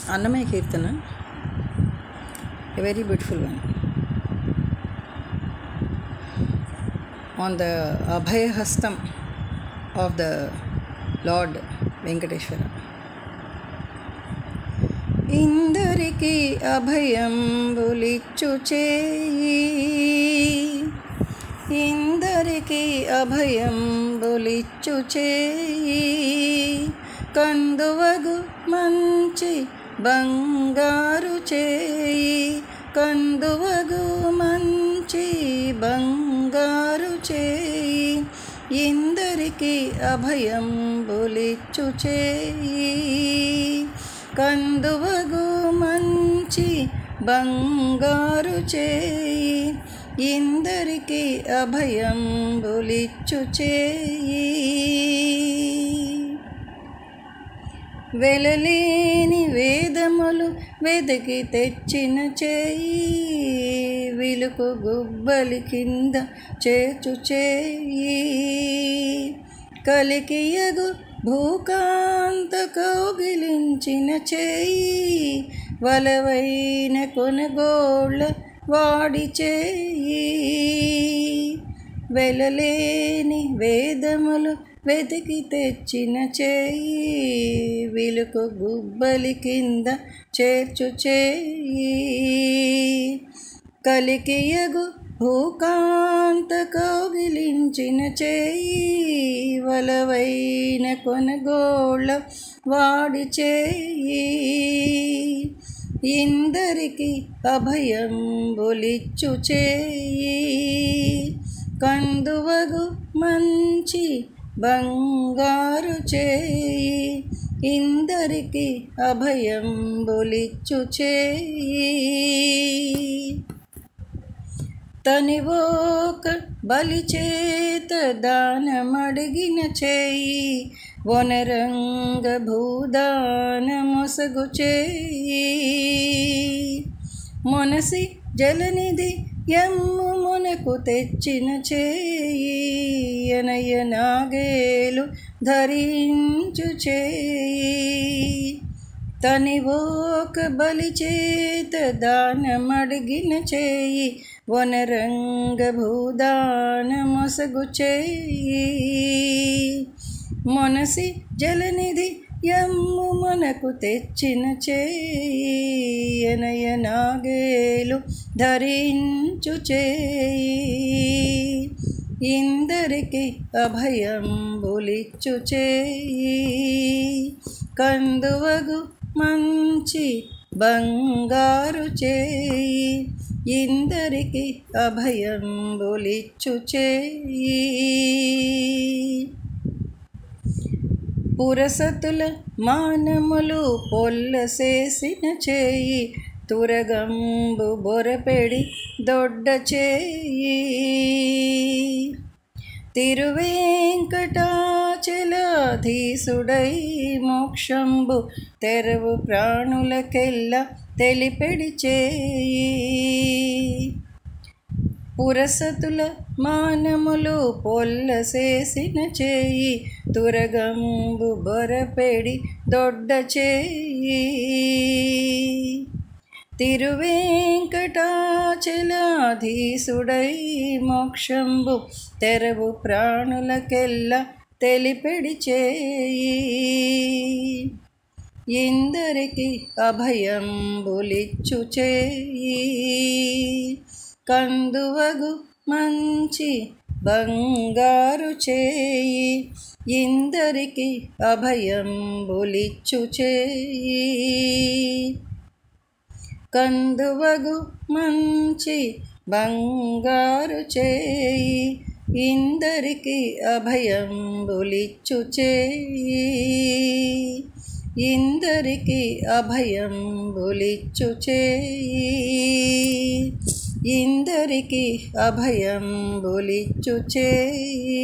Annamaya Kirtana, a very beautiful one. On the Abhaya Hastam of the Lord Venkateshwara. ఇందరికి అభయంబులిచ్చు చేయి, ఇందరికి అభయంబులిచ్చు చేయి, కందువగు మంచి బంగారు చేయి, కందువగు మంచి బంగారు చేయి, ఇందరికి అభయంబులిచ్చు చేయి, కందువగు మంచి బంగారు చేయి, ఇందరికి అభయంబులిచ్చు చేయి. వెలలేని వేదములు వెదకి తెచ్చిన చేయి, విలుకు గుబ్బలి కింద చేర్చు చేయి, కలికియగు భూకాంత కౌగిలించిన చేయి, వలవైన కొనగోళ్ళ వాడి చేయి. వెలలేని వేదములు వెతికి తెచ్చిన చేయి, విలుకు గుబ్బలి కింద చేర్చు చేయి, కలికియగు భూకాంత కౌగిలించిన చేయి, వలవైన కొనగోళ్ళ వాడి చేయి, ఇందరికి అభయంబులిచ్చు చేయి, కందువగు మంచి బంగారు చేయి, ఇందరికి అభయంబులిచ్చు చేయి. తనివోక బలిచేత దానమడిగిన చేయి, వనరంగ భూదానమొసగు చేయి, మొనసి జలనిధి యమ్ము మునకు తెచ్చిన చేయి, అనయ నాగేలు ధరించు చేయి, తనివోక బలిచేత దానమడిగిన చేయి, వనరంగ భూదానమొసగు చేయి, మొనసి జలనిధి యమ్ము మనకు తెచ్చిన చేయి, అనయ నాగేలు ధరించు చేయి, ఇందరికి అభయంబులిచ్చు చేయి, కందువగు మంచి బంగారు చేయి, ఇందరికి అభయంబులిచ్చు చేయి. పురసతుల మానములు పొల్లసేసిన చేయి, తురగంబు బొరపెడి దొడ్డ చేయి, తిరువేంకటాచలాధీసుడై మోక్షంబు తెరవు ప్రాణులకెల్ల తెలిపెడి చేయి, పురసతుల మానములు పొల్లసేసిన చేయి, తురగంబు బొరపెడి దొడ్డ చేయి, తిరువేంకటాచలాధీసుడై మోక్షంబు తెరవు ప్రాణులకెల్ల తెలిపెడి చేయి, ఇందరికి అభయంబులిచ్చు చేయి, కందువగు మంచి బంగారు చేయి, ఇందరికి అభయంబులిచ్చు చేయి, కందువగు మంచి బంగారు చేయి, ఇందరికి అభయంబులిచ్చు చేయి, ఇందరికి అభయంబులిచ్చు చేయి, ఇందరికి అభయంబులిచ్చు చేయి.